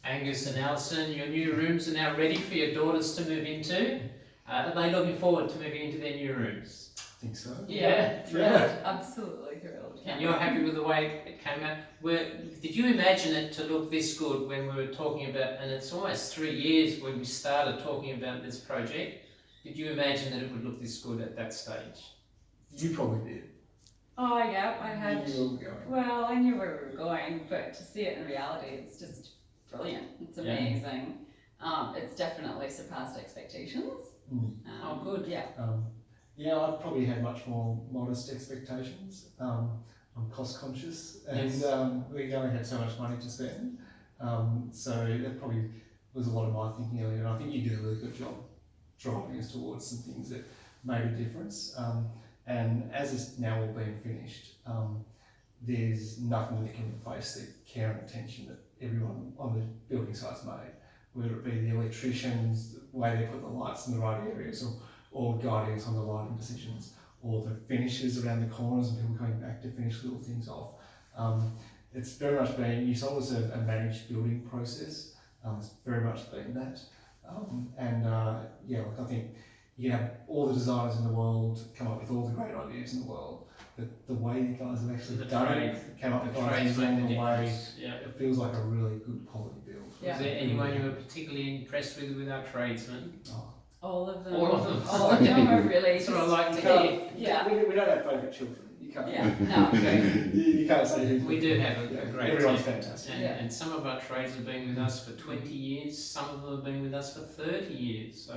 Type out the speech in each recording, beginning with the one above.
Angus and Alison, your new rooms are now ready for your daughters to move into. Are they looking forward to moving into their new rooms? I think so. Yeah, thrilled. Absolutely thrilled. And you're happy with the way it came out? Did you imagine it to look this good when we were talking about, and it's almost 3 years when we started talking about this project, did you imagine that it would look this good at that stage? You probably did. Oh yeah, I had. You knew where we were going. Well, I knew where we were going, but to see it in reality, it's just brilliant. It's amazing. It's definitely surpassed expectations. Oh, good. Yeah. Yeah, I probably had much more modest expectations. I'm cost conscious, and Yes. we only had so much money to spend. So that probably was a lot of my thinking earlier, and I think you did a really good job driving us towards some things that made a difference. And as it's now all been finished, there's nothing that can replace the care and attention that everyone on the building site's made, whether it be the electricians, the way they put the lights in the right areas, or guiding us on the lighting decisions, or the finishes around the corners and people coming back to finish little things off. It's very much been, you saw it as a managed building process. It's very much been that. I think you have all the designers in the world come up with all the great ideas in the world, but the way you guys have actually done it, came up with ideas along the way, it feels like a really good quality build. Yeah. Was there anyone you were particularly impressed with our tradesmen? All of them. All of them. All of them are really. That's what I like to hear. Yeah. We don't have favourite children. You can't. Yeah. No. You can't say who. We do have a great everyone's team. fantastic. And some of our trades have been with us for 20 years, some of them have been with us for 30 years. So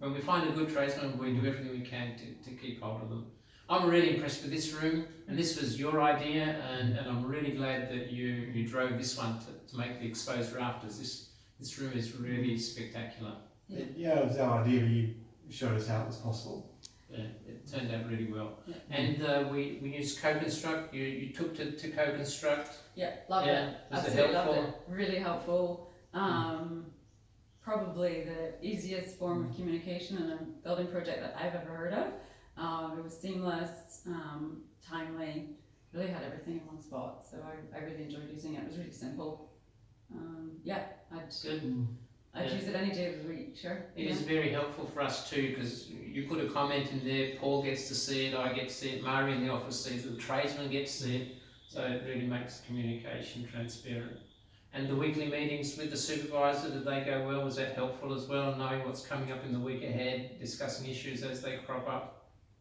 when we find a good tradesman, we do everything we can to keep hold of them. I'm really impressed with this room, and this was your idea, and I'm really glad that you drove this one to make the exposed rafters. This room is really spectacular. Yeah, it was our idea, but you showed us how it was possible. Yeah, it turned out really well. Yeah. And we used Co-Construct. You took to Co-Construct. Yeah, loved Yeah. it. Was it Absolutely loved helpful? it. Really helpful. Probably the easiest form of communication in a building project that I've ever heard of. It was seamless, timely, really had everything in one spot. So I really enjoyed using it. It was really simple. I'd use it any day of the week, sure. It is very helpful for us too, because you put a comment in there, Paul gets to see it, I get to see it, Mari in the office sees it, the tradesman gets to see it, so it really makes communication transparent. And the weekly meetings with the supervisor, did they go well? Was that helpful as well, knowing what's coming up in the week ahead, discussing issues as they crop up?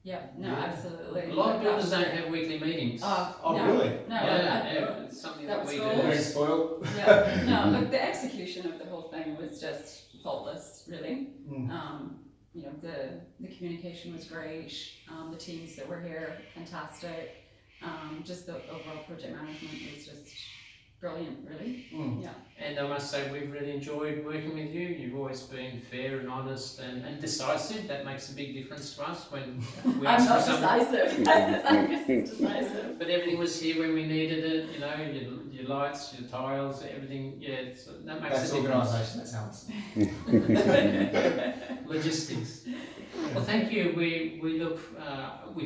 Yeah, no, absolutely. A lot of builders don't have weekly meetings. No, really? No, it's something that that was we cool. do. Very spoiled. Yeah, no, look, the execution of the whole thing was just faultless, really. The communication was great. The teams that were here, fantastic. Just the overall project management was just brilliant, really. Yeah. And I must say, we've really enjoyed working with you. You've always been fair and honest and decisive. That makes a big difference to us when we I'm ask not for something. decisive. I'm just decisive. But everything was here when we needed it, your lights, your tiles, everything, so that makes That's a difference. organisation, that's how it's. Logistics. Well, thank you. We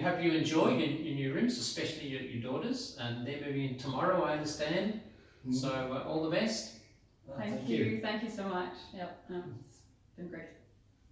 hope you enjoy your new rooms, especially your daughters, and they're moving in tomorrow, I understand. So all the best. Thank you so much. Yep, no, it's been great.